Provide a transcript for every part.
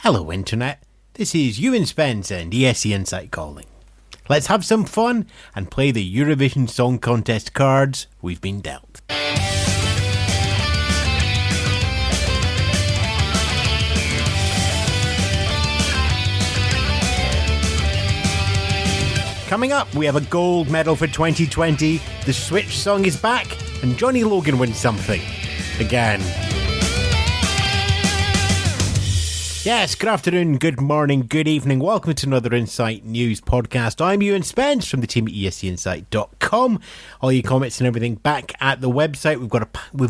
Hello Internet, this is Ewan Spence and ESC Insight calling. Let's have some fun and play the Eurovision Song Contest cards we've been dealt. Coming up, we have a gold medal for 2020, the Switch song is back, and Johnny Logan wins something. Again. Yes, good afternoon, good morning, good evening. Welcome to another Insight News podcast. I'm Ewan Spence from the team at escinsight.com. All your comments and everything back at the website. We've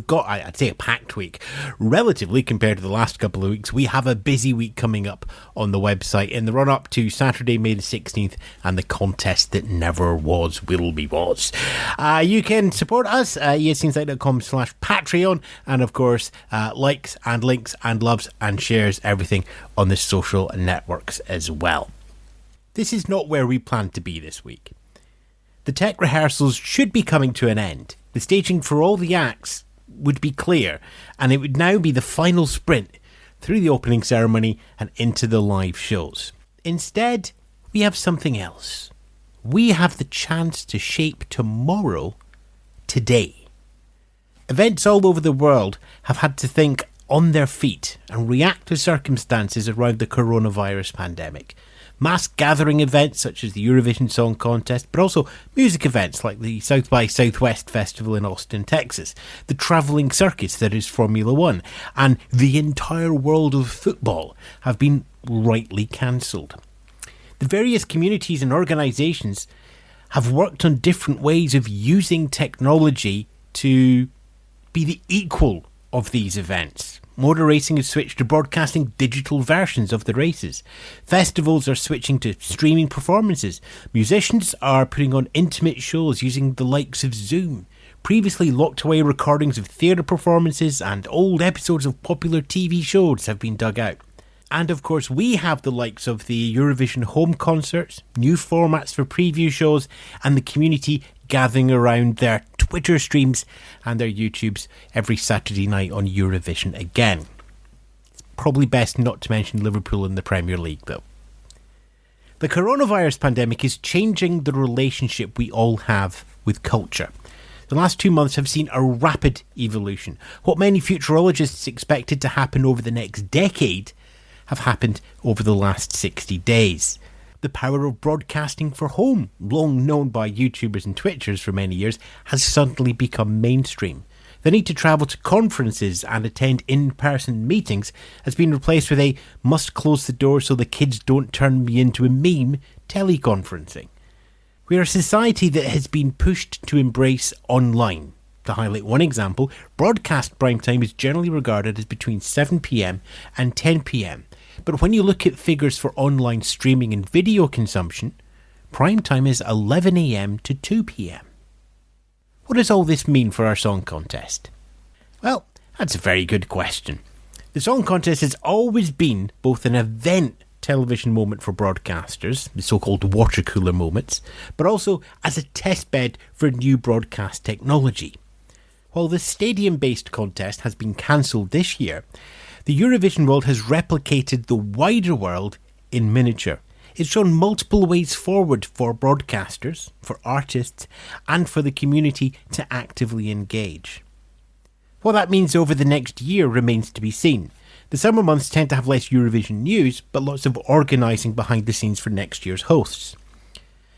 got I'd say a packed week. Relatively compared to the last couple of weeks, we have a busy week coming up on the website in the run up to Saturday, May the 16th and the contest that never was, will be, was. You can support us at escinsight.com/Patreon, and of course, likes and links and loves and shares everything on the social networks as well. This is not where we plan to be this week. The tech rehearsals should be coming to an end. The staging for all the acts would be clear, and it would now be the final sprint through the opening ceremony and into the live shows. Instead, we have something else. We have the chance to shape tomorrow today. Events all over the world have had to think on their feet and react to circumstances around the coronavirus pandemic. Mass gathering events such as the Eurovision Song Contest, but also music events like the South by Southwest Festival in Austin, Texas, the travelling circus that is Formula One, and the entire world of football have been rightly cancelled. The various communities and organisations have worked on different ways of using technology to be the equal of these events. Motor racing has switched to broadcasting digital versions of the races. Festivals are switching to streaming performances. Musicians are putting on intimate shows using the likes of Zoom. Previously locked away recordings of theatre performances and old episodes of popular TV shows have been dug out. And of course we have the likes of the Eurovision home concerts, new formats for preview shows, and the community gathering around their Twitter streams and their YouTubes every Saturday night on Eurovision again. It's probably best not to mention Liverpool in the Premier League though. The coronavirus pandemic is changing the relationship we all have with culture. The last 2 months have seen a rapid evolution. What many futurologists expected to happen over the next decade have happened over the last 60 days. The power of broadcasting for home, long known by YouTubers and Twitchers for many years, has suddenly become mainstream. The need to travel to conferences and attend in-person meetings has been replaced with a must close the door so the kids don't turn me into a meme teleconferencing. We are a society that has been pushed to embrace online. To highlight one example, broadcast prime time is generally regarded as between 7 p.m. and 10 p.m. But when you look at figures for online streaming and video consumption, prime time is 11 a.m. to 2 p.m. What does all this mean for our song contest? Well, that's a very good question. The song contest has always been both an event television moment for broadcasters, the so-called water cooler moments, but also as a testbed for new broadcast technology. While the stadium-based contest has been cancelled this year, the Eurovision world has replicated the wider world in miniature. It's shown multiple ways forward for broadcasters, for artists, and for the community to actively engage. What that means over the next year remains to be seen. The summer months tend to have less Eurovision news, but lots of organising behind the scenes for next year's hosts.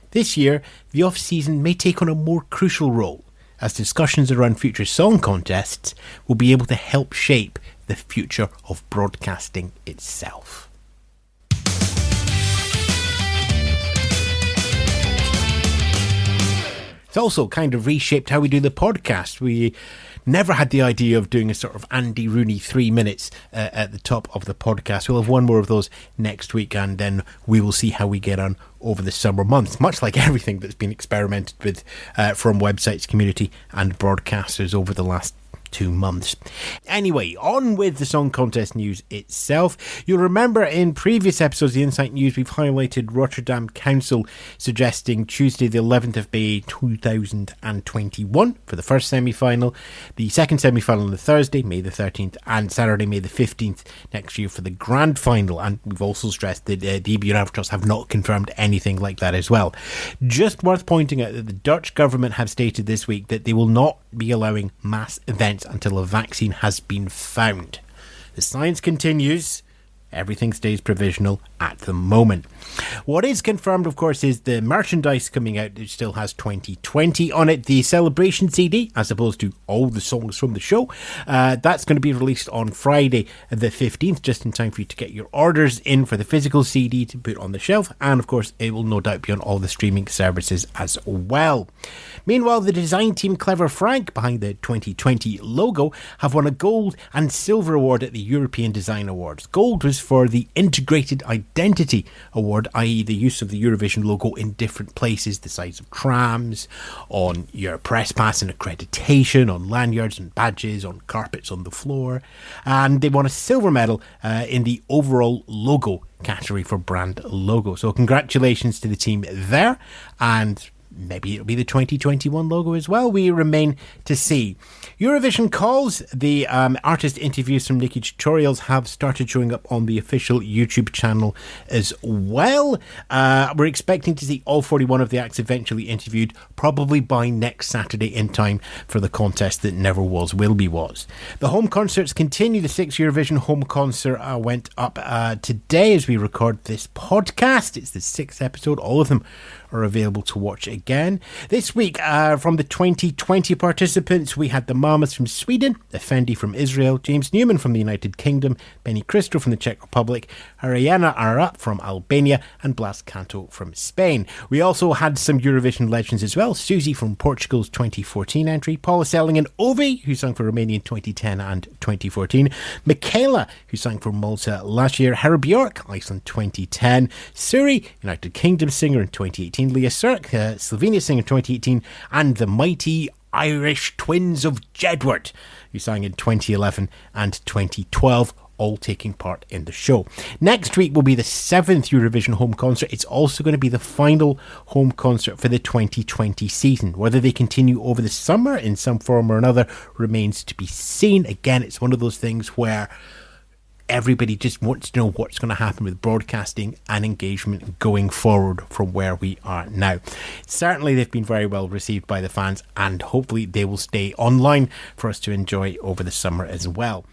This year, the off-season may take on a more crucial role, as discussions around future song contests will be able to help shape the future of broadcasting itself. It's also kind of reshaped how we do the podcast. We never had the idea of doing a sort of Andy Rooney 3 minutes at the top of the podcast. We'll have one more of those next week, and then we will see how we get on over the summer months, much like everything that's been experimented with from websites, community and broadcasters over the last 2 months. Anyway, on with the song contest news itself. You'll remember in previous episodes of the Insight News, we've highlighted Rotterdam Council suggesting Tuesday the 11th of May 2021 for the first semi-final, the second semi-final on the Thursday, May the 13th, and Saturday, May the 15th next year for the grand final. And we've also stressed that DB and Avatros have not confirmed anything like that as well. Just worth pointing out that the Dutch government have stated this week that they will not be allowing mass events until a vaccine has been found. The science continues. Everything stays provisional at the moment. What is confirmed, of course, is the merchandise coming out. It still has 2020 on it. The celebration CD, as opposed to all the songs from the show, that's going to be released on Friday the 15th, just in time for you to get your orders in for the physical CD to put on the shelf. And, of course, it will no doubt be on all the streaming services as well. Meanwhile, the design team Clever Frank, behind the 2020 logo, have won a gold and silver award at the European Design Awards. Gold was for the Integrated Identity Award, i.e. the use of the Eurovision logo in different places, the size of trams, on your press pass and accreditation, on lanyards and badges, on carpets on the floor. And they won a silver medal in the overall logo category for brand logo. So congratulations to the team there, and maybe it'll be the 2021 logo as well. We remain to see. Eurovision calls. The artist interviews from Nikki Tutorials have started showing up on the official YouTube channel as well. We're expecting to see all 41 of the acts eventually interviewed, probably by next Saturday in time for the contest that never was, will be was. The home concerts continue. The 6th Eurovision home concert went up today as we record this podcast. It's the 6th episode. All of them are available to watch again. This week, from the 2020 participants, we had the Mamas from Sweden, Effendi from Israel, James Newman from the United Kingdom, Benny Cristo from the Czech Republic, Ariana Arap from Albania, and Blas Canto from Spain. We also had some Eurovision legends as well. Susie from Portugal's 2014 entry, Paula Selling and Ovi, who sang for Romania in 2010 and 2014, Michaela, who sang for Malta last year, Hera Bjork, Iceland 2010, Suri, United Kingdom singer in 2018, Leah Sirk, Slovenia singer 2018, and the mighty Irish twins of Jedward, who sang in 2011 and 2012, all taking part in the show. Next week will be the 7th Eurovision home concert. It's also going to be the final home concert for the 2020 season. Whether they continue over the summer in some form or another remains to be seen. Again, it's one of those things where everybody just wants to know what's going to happen with broadcasting and engagement going forward from where we are now. Certainly they've been very well received by the fans, and hopefully they will stay online for us to enjoy over the summer as well.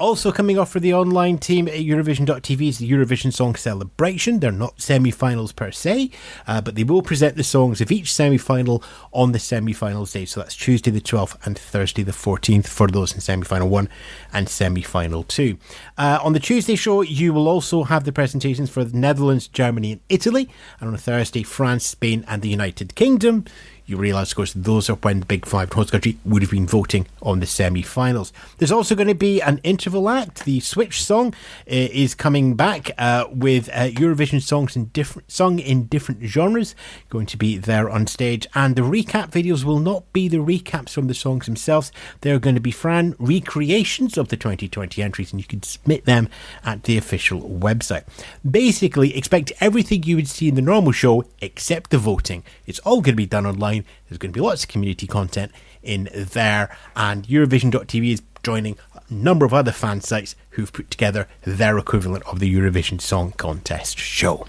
Also coming off for the online team at Eurovision.tv is the Eurovision Song Celebration. They're not semi-finals per se, but they will present the songs of each semi-final on the semi-finals day. So that's Tuesday the 12th and Thursday the 14th for those in semi-final 1 and semi-final 2. On the Tuesday show, you will also have the presentations for the Netherlands, Germany and Italy. And on a Thursday, France, Spain and the United Kingdom. You realise, of course, those are when the Big Five host country would have been voting on the semi-finals. There's also going to be an interval act. The Switch song is coming back with Eurovision songs sung in different genres going to be there on stage. And the recap videos will not be the recaps from the songs themselves. They're going to be Fran recreations of the 2020 entries, and you can submit them at the official website. Basically, expect everything you would see in the normal show except the voting. It's all going to be done online. There's going to be lots of community content in there, and Eurovision.tv is joining a number of other fan sites who've put together their equivalent of the Eurovision Song Contest show.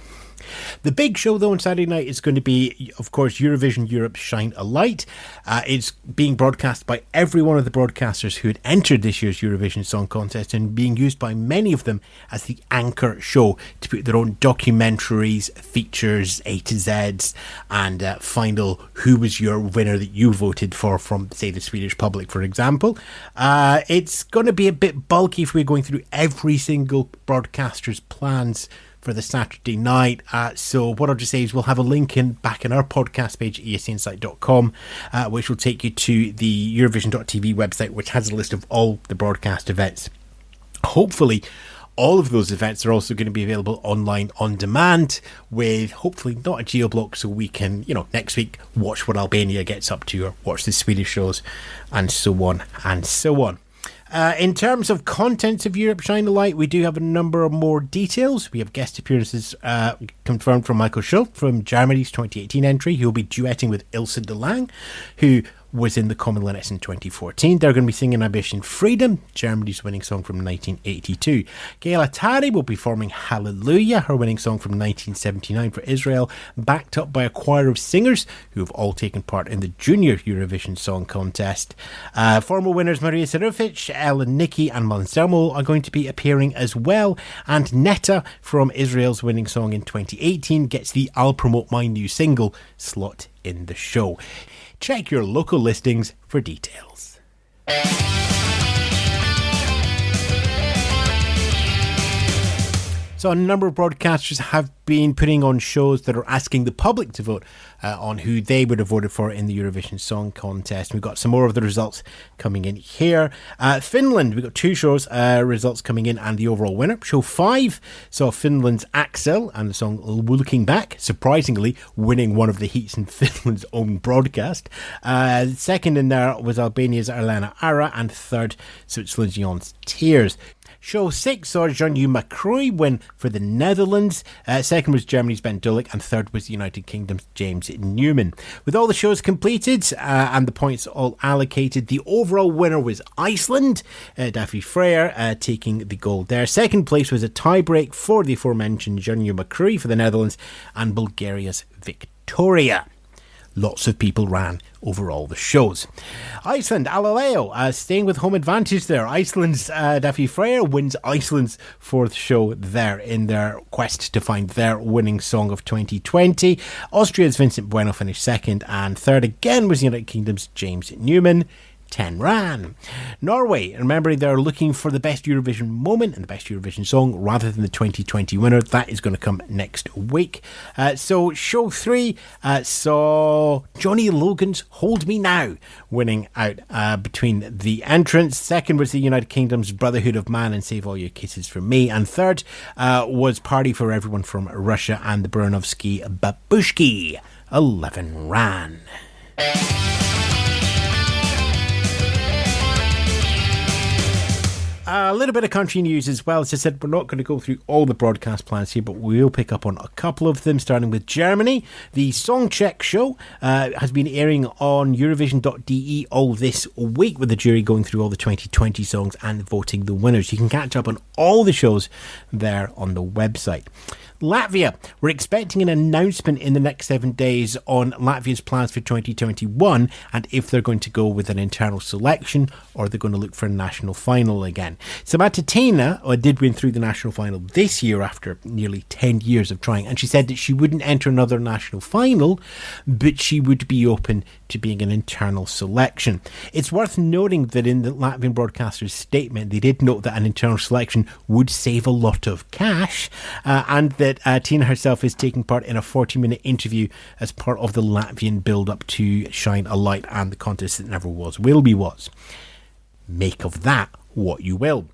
The big show, though, on Saturday night is going to be, of course, Eurovision Europe Shine a Light. It's being broadcast by every one of the broadcasters who had entered this year's Eurovision Song Contest, and being used by many of them as the anchor show to put their own documentaries, features, A to Zs, and final who was your winner that you voted for from, say, the Swedish public, for example. It's going to be a bit bulky if we're going through every single broadcaster's plans for the Saturday night. So what I'll just say is we'll have a link back in our podcast page at esinsight.com, which will take you to the Eurovision.tv website, which has a list of all the broadcast events. Hopefully all of those events are also going to be available online on demand, with hopefully not a geo-block, so we can, next week watch what Albania gets up to, or watch the Swedish shows, and so on and so on. In terms of contents of Europe Shine a Light, we do have a number of more details. We have guest appearances confirmed from Michael Schultz from Germany's 2018 entry, who will be duetting with Ilse de Lange, who was in the Common Linnets in 2014. They're going to be singing Ambition Freedom, Germany's winning song from 1982. Gail Atari will be performing Hallelujah, her winning song from 1979 for Israel, backed up by a choir of singers who have all taken part in the Junior Eurovision Song Contest. Former winners Maria Serovic, Ellen Nicky and Manselmo are going to be appearing as well, and Netta from Israel's winning song in 2018 gets the I'll Promote My New Single slot in the show. Check your local listings for details. So a number of broadcasters have been putting on shows that are asking the public to vote on who they would have voted for in the Eurovision Song Contest. We've got some more of the results coming in here. Finland, we've got two shows results coming in, and the overall winner. Show 5 saw Finland's Axel and the song Looking Back, surprisingly winning one of the heats in Finland's own broadcast. Second in there was Albania's Arlena Ara, and third, Switzerland's Jan's Tears. Show 6 saw Jean-Hugh Macroy win for the Netherlands. Second was Germany's Ben Dulick, and third was the United Kingdom's James Newman. With all the shows completed and the points all allocated, the overall winner was Iceland. Daffy Freyr taking the gold there. Second place was a tiebreak for the aforementioned Jean-Hugh Macroy for the Netherlands and Bulgaria's Victoria. Lots of people ran over all the shows. Iceland, Alaleo, staying with home advantage there. Iceland's Daffy Freyr wins Iceland's fourth show there in their quest to find their winning song of 2020. Austria's Vincent Bueno finished second, and third again was the United Kingdom's James Newman. 10 ran. Norway, remembering they're looking for the best Eurovision moment and the best Eurovision song rather than the 2020 winner. That is going to come next week. So show 3 saw Johnny Logan's Hold Me Now winning out between the entrants. Second was the United Kingdom's Brotherhood of Man and Save All Your Kisses From Me, and third was Party for Everyone from Russia and the Buranovsky Babushki. 11 ran. A little bit of country news as well. As I said, we're not going to go through all the broadcast plans here, but we'll pick up on a couple of them, starting with Germany. The Song Check show has been airing on Eurovision.de all this week, with the jury going through all the 2020 songs and voting the winners. You can catch up on all the shows there on the website. Latvia, we're expecting an announcement in the next 7 days on Latvia's plans for 2021 and if they're going to go with an internal selection or they're going to look for a national final again. Samata Tina did win through the national final this year after nearly 10 years of trying, and she said that she wouldn't enter another national final, but she would be open to being an internal selection. It's worth noting that in the Latvian broadcaster's statement, they did note that an internal selection would save a lot of cash, and that Tina herself is taking part in a 40-minute interview as part of the Latvian build-up to Shine a Light and the contest that never was, will be was. Make of that what you will.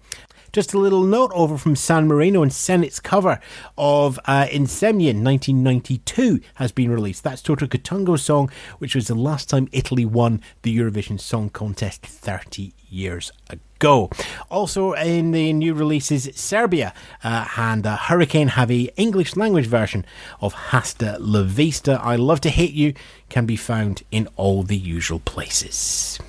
Just a little note over from San Marino, and Senate's cover of Insemnian 1992 has been released. That's Toto Cuttungo's song, which was the last time Italy won the Eurovision Song Contest 30 years ago. Also in the new releases, Serbia and a hurricane-heavy English language version of Hasta La Vista, I Love to Hate You, can be found in all the usual places.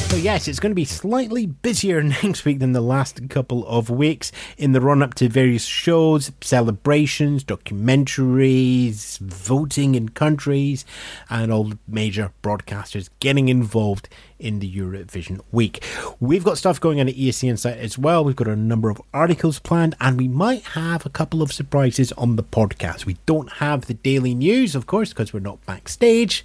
So yes, it's going to be slightly busier next week than the last couple of weeks in the run-up to various shows, celebrations, documentaries, voting in countries, and all the major broadcasters getting involved in the Eurovision week. We've got stuff going on at ESC Insight as well. We've got a number of articles planned, and we might have a couple of surprises on the podcast. We don't have the daily news, of course, because we're not backstage,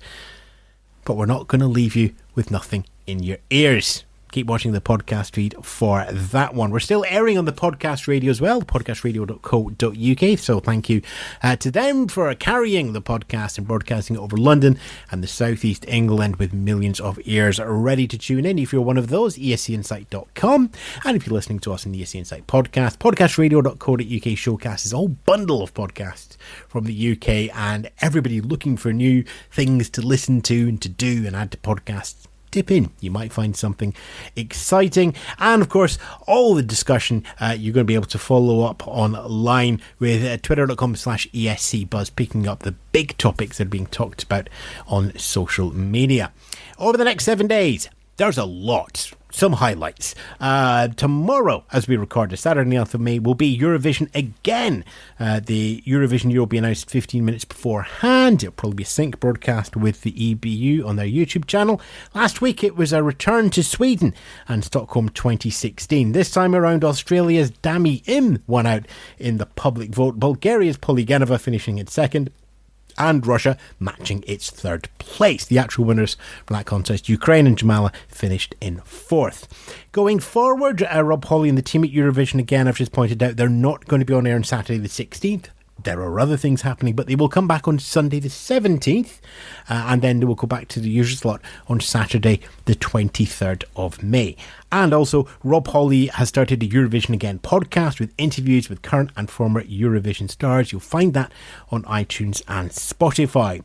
but we're not going to leave you with nothing in your ears. keep watching the podcast feed for that one. We're still airing on the podcast radio as well, podcastradio.co.uk. So thank you to them for carrying the podcast and broadcasting it over London and the southeast England with millions of ears ready to tune in. If you're one of those, escinsight.com. And if you're listening to us in the ESC Insight podcast, podcastradio.co.uk showcases a whole bundle of podcasts from the UK and everybody looking for new things to listen to and to do and add to podcasts. Dip in, you might find something exciting. And of course, all the discussion you're going to be able to follow up online with twitter.com/ESCBuzz, picking up the big topics that are being talked about on social media. Over the next 7 days, there's a lot. Some highlights. Tomorrow, as we record, the Saturday 9th of May, will be Eurovision again. The Eurovision Year will be announced 15 minutes beforehand. It'll probably be a sync broadcast with the EBU on their YouTube channel. Last week it was a return to Sweden and Stockholm 2016. This time around, Australia's Dami Im won out in the public vote. Bulgaria's Poliganova finishing in second, and Russia matching its third place. The actual winners from that contest, Ukraine and Jamala, finished in fourth. Going forward, Rob Hawley and the team at Eurovision, again, I've just pointed out, they're not going to be on air on Saturday the 16th. There are other things happening, but they will come back on Sunday the 17th, and then they will go back to the usual slot on Saturday the 23rd of May. And also, Rob Hawley has started a Eurovision Again podcast with interviews with current and former Eurovision stars. You'll find that on iTunes and Spotify.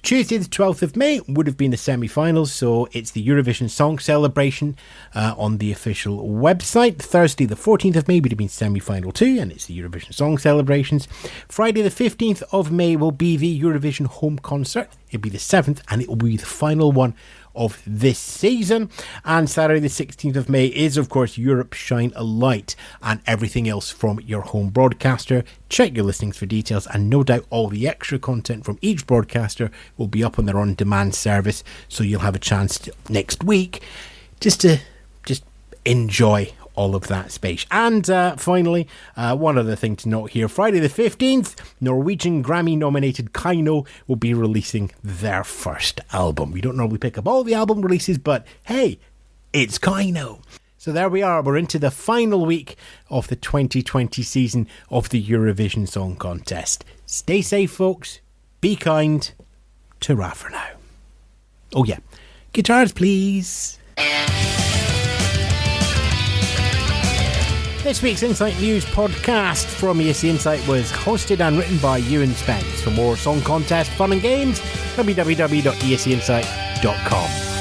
Tuesday the 12th of May would have been the semi-finals, so it's the Eurovision Song Celebration on the official website. Thursday the 14th of May would have been semi-final 2, and it's the Eurovision Song Celebrations. Friday the 15th of May will be the Eurovision Home Concert. It'll be the 7th, and it will be the final one of this season. And Saturday the 16th of May is, of course, Europe Shine a Light and everything else from your home broadcaster. Check your listings for details, and no doubt all the extra content from each broadcaster will be up on their on-demand service, so you'll have a chance to, next week just enjoy all of that space. And finally, one other thing to note here. Friday the 15th, Norwegian Grammy nominated Kaino will be releasing their first album. We don't normally pick up all the album releases, but hey, it's Kaino. So there we are. We're into the final week of the 2020 season of the Eurovision Song Contest. Stay safe, folks. Be kind. Ta-ra for now. Oh yeah, guitars please. This week's Insight News podcast from ESC Insight was hosted and written by Ewan Spence. For more song contest fun and games, www.escinsight.com.